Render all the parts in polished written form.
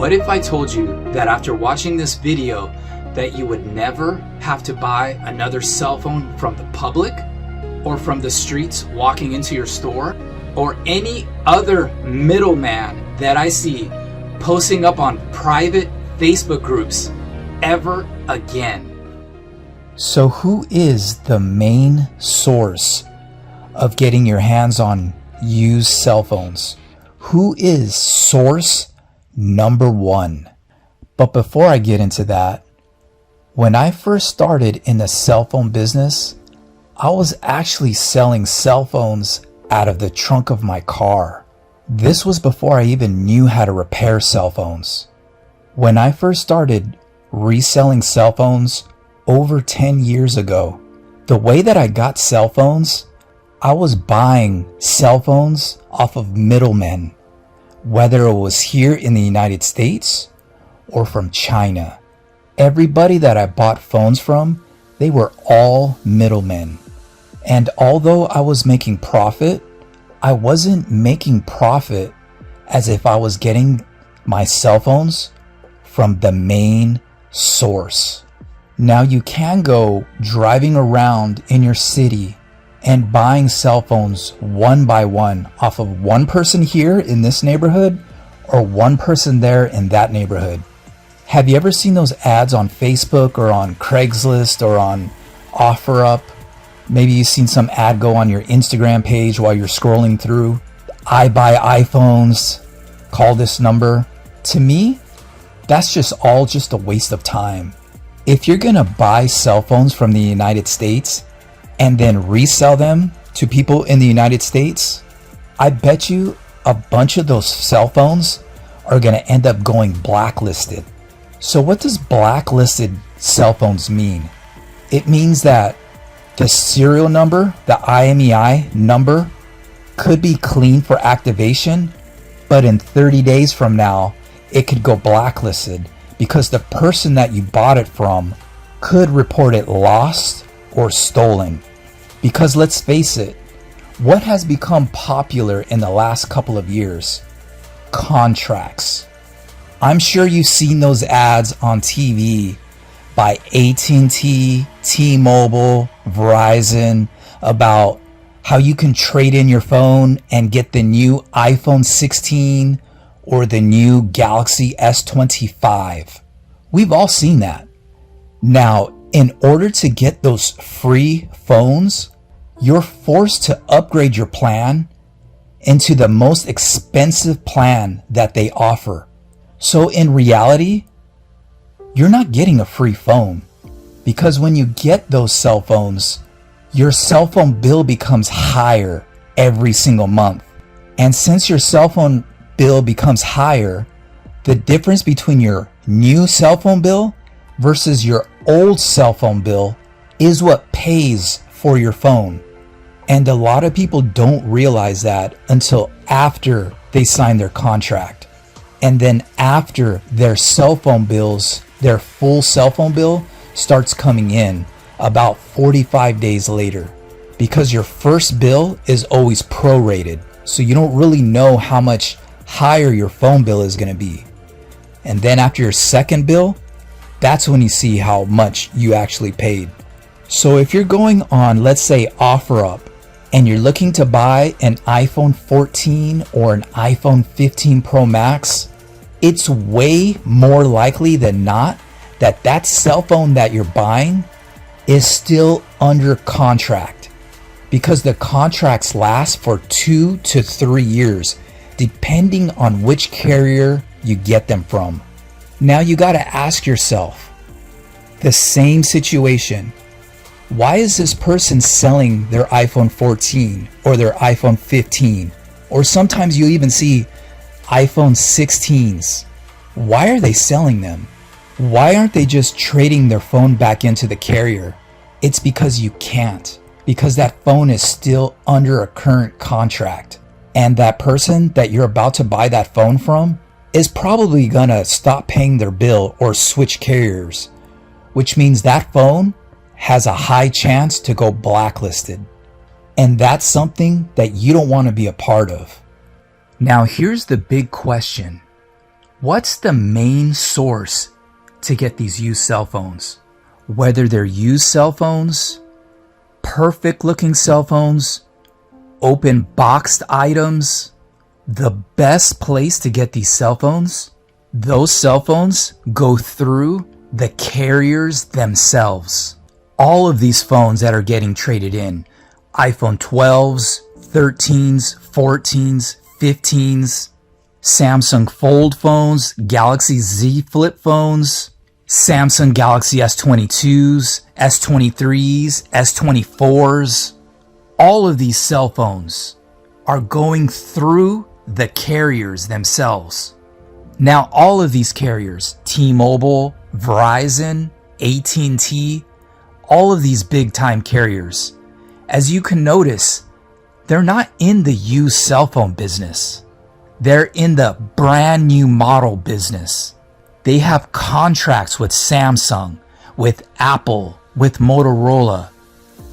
What if I told you that after watching this video that you would never have to buy another cell phone from the public or from the streets walking into your store or any other middleman that I see posting up on private Facebook groups ever again? So who is the main source of getting your hands on used cell phones? Who is source number one? But before I get into that, when I first started in the cell phone business, I was actually selling cell phones out of the trunk of my car. This was before I even knew how to repair cell phones. When I first started reselling cell phones over 10 years ago, the way that I got cell phones, I was buying cell phones off of middlemen, whether it was here in the United States or from China. Everybody that I bought phones from, they were all middlemen. And although I was making profit, I wasn't making profit as if I was getting my cell phones from the main source. Now you can go driving around in your city and buying cell phones one by one off of one person here in this neighborhood or one person there in that neighborhood. Have you ever seen those ads on Facebook or on Craigslist or on OfferUp? Maybe you've seen some ad go on your Instagram page while you're scrolling through. I buy iPhones, call this number. To me, that's just a waste of time. If you're gonna buy cell phones from the United States and then resell them to people in the United States, I bet you a bunch of those cell phones are gonna end up going blacklisted. So what does blacklisted cell phones mean? It means that the serial number, the IMEI number, could be clean for activation, but in 30 days from now, it could go blacklisted because the person that you bought it from could report it lost or stolen. Because let's face it, what has become popular in the last couple of years? Contracts. I'm sure you've seen those ads on TV by AT&T, T-Mobile, Verizon about how you can trade in your phone and get the new iPhone 16 or the new Galaxy S25. We've all seen that. Now, in order to get those free phones, you're forced to upgrade your plan into the most expensive plan that they offer. So in reality, you're not getting a free phone, because when you get those cell phones, your cell phone bill becomes higher every single month. And since your cell phone bill becomes higher, the difference between your new cell phone bill versus your old cell phone bill is what pays for your phone. And a lot of people don't realize that until after they sign their contract. And then after their cell phone bills, their full cell phone bill starts coming in about 45 days later, because your first bill is always prorated. So you don't really know how much higher your phone bill is going to be. And then after your second bill, that's when you see how much you actually paid. So if you're going on, let's say, OfferUp, and you're looking to buy an iPhone 14 or an iPhone 15 Pro Max, it's way more likely than not that that cell phone that you're buying is still under contract, because the contracts last for 2 to 3 years, depending on which carrier you get them from. Now you got to ask yourself, the same situation, why is this person selling their iPhone 14 or their iPhone 15? Or sometimes you even see iPhone 16s. Why are they selling them? Why aren't they just trading their phone back into the carrier? It's because you can't. Because that phone is still under a current contract. And that person that you're about to buy that phone from is probably gonna stop paying their bill or switch carriers, which means that phone has a high chance to go blacklisted. And that's something that you don't want to be a part of. Now here's the big question. What's the main source to get these used cell phones? Whether they're used cell phones, perfect looking cell phones, open boxed items, the best place to get these cell phones, those cell phones go through the carriers themselves. All of these phones that are getting traded in, iPhone 12s, 13s, 14s, 15s, Samsung Fold phones, Galaxy Z Flip phones, Samsung Galaxy S22s, S23s, S24s. All of these cell phones are going through the carriers themselves. Now, all of these carriers, T-Mobile, Verizon, AT&T, all of these big time carriers, as you can notice, they're not in the used cell phone business. They're in the brand new model business. They have contracts with Samsung, with Apple, with Motorola,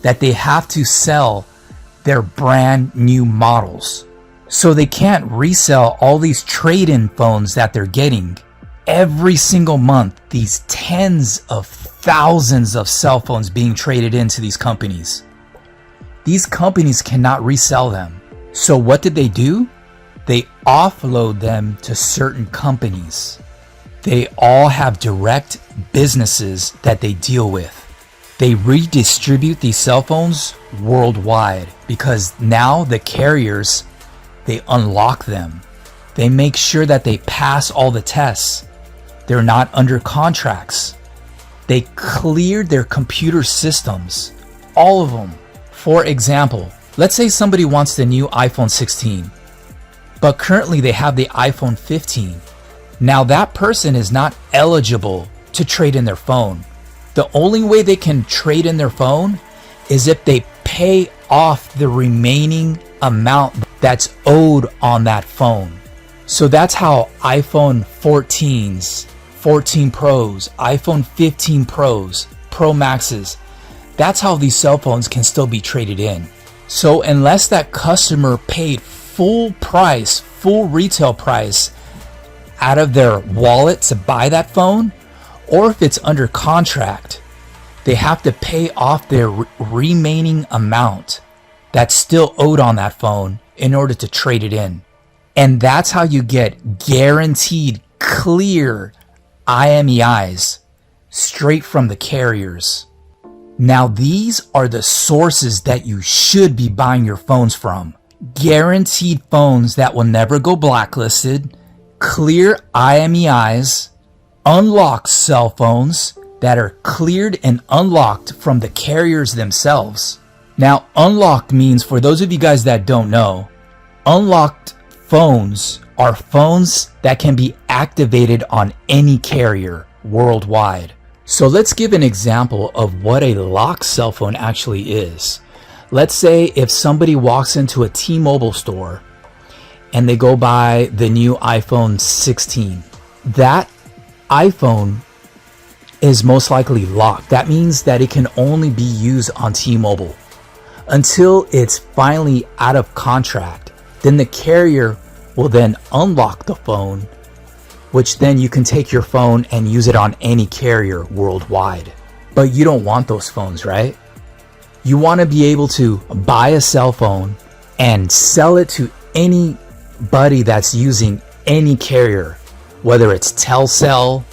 that they have to sell their brand new models. So they can't resell all these trade-in phones that they're getting. Every single month, these tens of thousands of cell phones being traded into these companies. These companies cannot resell them. So what did they do? They offload them to certain companies. They all have direct businesses that they deal with. They redistribute these cell phones worldwide because now the carriers, they unlock them. They make sure that they pass all the tests. They're not under contracts. They cleared their computer systems, all of them. For example, let's say somebody wants the new iPhone 16, but currently they have the iPhone 15. Now that person is not eligible to trade in their phone. The only way they can trade in their phone is if they pay off the remaining amount that's owed on that phone. So that's how iPhone 14s, 14 Pros, iPhone 15 Pros, Pro Maxes, that's how these cell phones can still be traded in. So unless that customer paid full price, full retail price out of their wallet to buy that phone, or if it's under contract, they have to pay off their remaining amount that's still owed on that phone in order to trade it in. And that's how you get guaranteed clear IMEIs straight from the carriers. Now these are the sources that you should be buying your phones from. Guaranteed phones that will never go blacklisted, clear IMEIs, unlocked cell phones that are cleared and unlocked from the carriers themselves. Now, unlocked means, for those of you guys that don't know, unlocked phones are phones that can be activated on any carrier worldwide. So let's give an example of what a locked cell phone actually is. Let's say if somebody walks into a T-Mobile store and they go buy the new iPhone 16, that iPhone is most likely locked. That means that it can only be used on T-Mobile until it's finally out of contract. Then the carrier will then unlock the phone, which then you can take your phone and use it on any carrier worldwide. But you don't want those phones, right? You want to be able to buy a cell phone and sell it to anybody that's using any carrier, whether it's Telcel,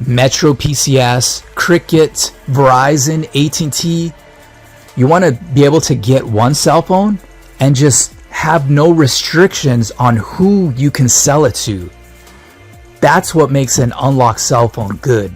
Metro PCS, Cricket, Verizon, AT&T. You want to be able to get one cell phone and just have no restrictions on who you can sell it to. That's what makes an unlocked cell phone good.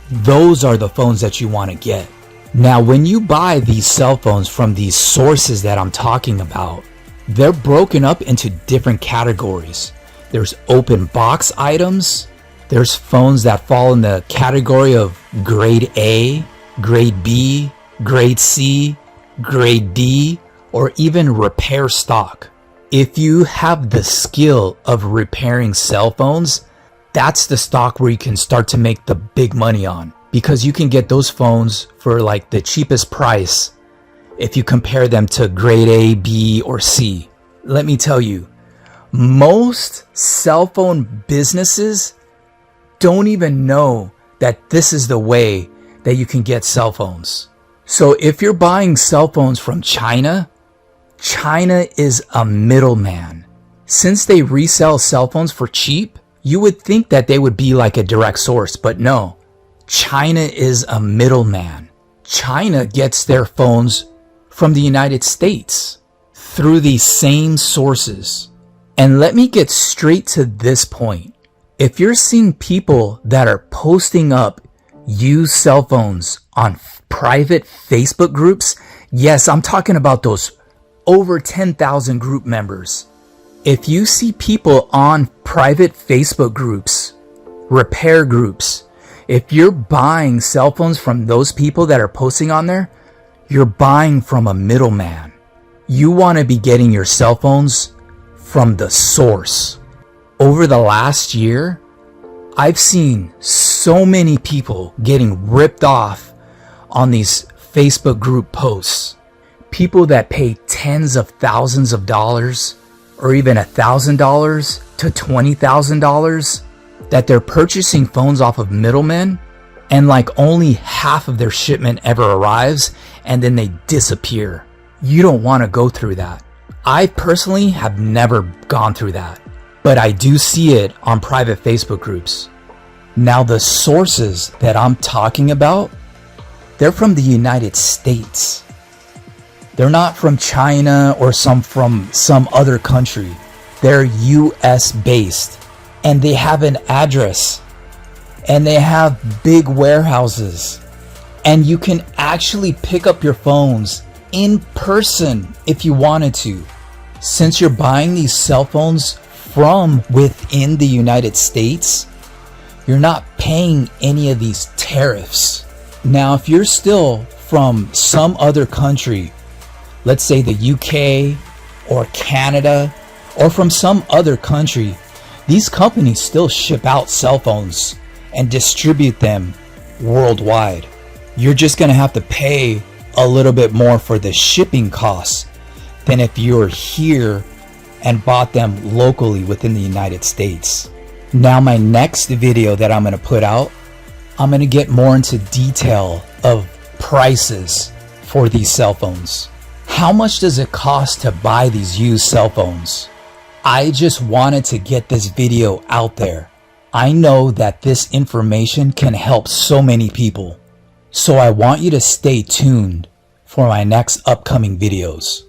Those are the phones that you want to get. Now, when you buy these cell phones from these sources that I'm talking about, they're broken up into different categories. There's open box items. There's phones that fall in the category of grade A, grade B, grade C, grade D, or even repair stock. If you have the skill of repairing cell phones, that's the stock where you can start to make the big money on, because you can get those phones for like the cheapest price if you compare them to grade A, B, or C. Let me tell you, most cell phone businesses, don't even know that this is the way that you can get cell phones. So if you're buying cell phones from China, China is a middleman. Since they resell cell phones for cheap, you would think that they would be like a direct source, but no. China is a middleman. China gets their phones from the United States through these same sources. And let me get straight to this point. If you're seeing people that are posting up used cell phones on private Facebook groups, yes, I'm talking about those over 10,000 group members. If you see people on private Facebook groups, repair groups, if you're buying cell phones from those people that are posting on there, you're buying from a middleman. You want to be getting your cell phones from the source. Over the last year, I've seen so many people getting ripped off on these Facebook group posts. People that pay tens of thousands of dollars or even $1,000 to $20,000 that they're purchasing phones off of middlemen, and like only half of their shipment ever arrives and then they disappear. You don't want to go through that. I personally have never gone through that, but I do see it on private Facebook groups. Now the sources that I'm talking about, they're from the United States. They're not from China or from some other country. They're US based, and they have an address, and they have big warehouses, and you can actually pick up your phones in person if you wanted to. Since you're buying these cell phones from within the United States, you're not paying any of these tariffs. Now, if you're still from some other country, let's say the UK or Canada or from some other country, these companies still ship out cell phones and distribute them worldwide. You're just going to have to pay a little bit more for the shipping costs than if you were here and bought them locally within the United States. Now my next video that I'm going to put out, I'm going to get more into detail of prices for these cell phones. How much does it cost to buy these used cell phones? I just wanted to get this video out there. I know that this information can help so many people. So I want you to stay tuned for my next upcoming videos.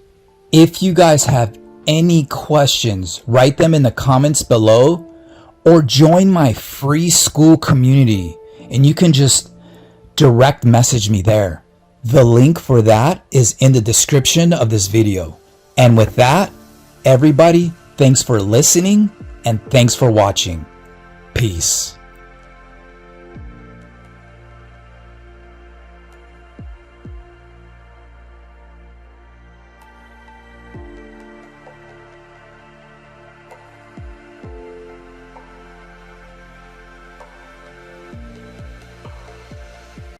If you guys have any questions, write them in the comments below or join my free school community and you can just direct message me there. The link for that is in the description of this video. And with that, everybody, thanks for listening and thanks for watching. Peace.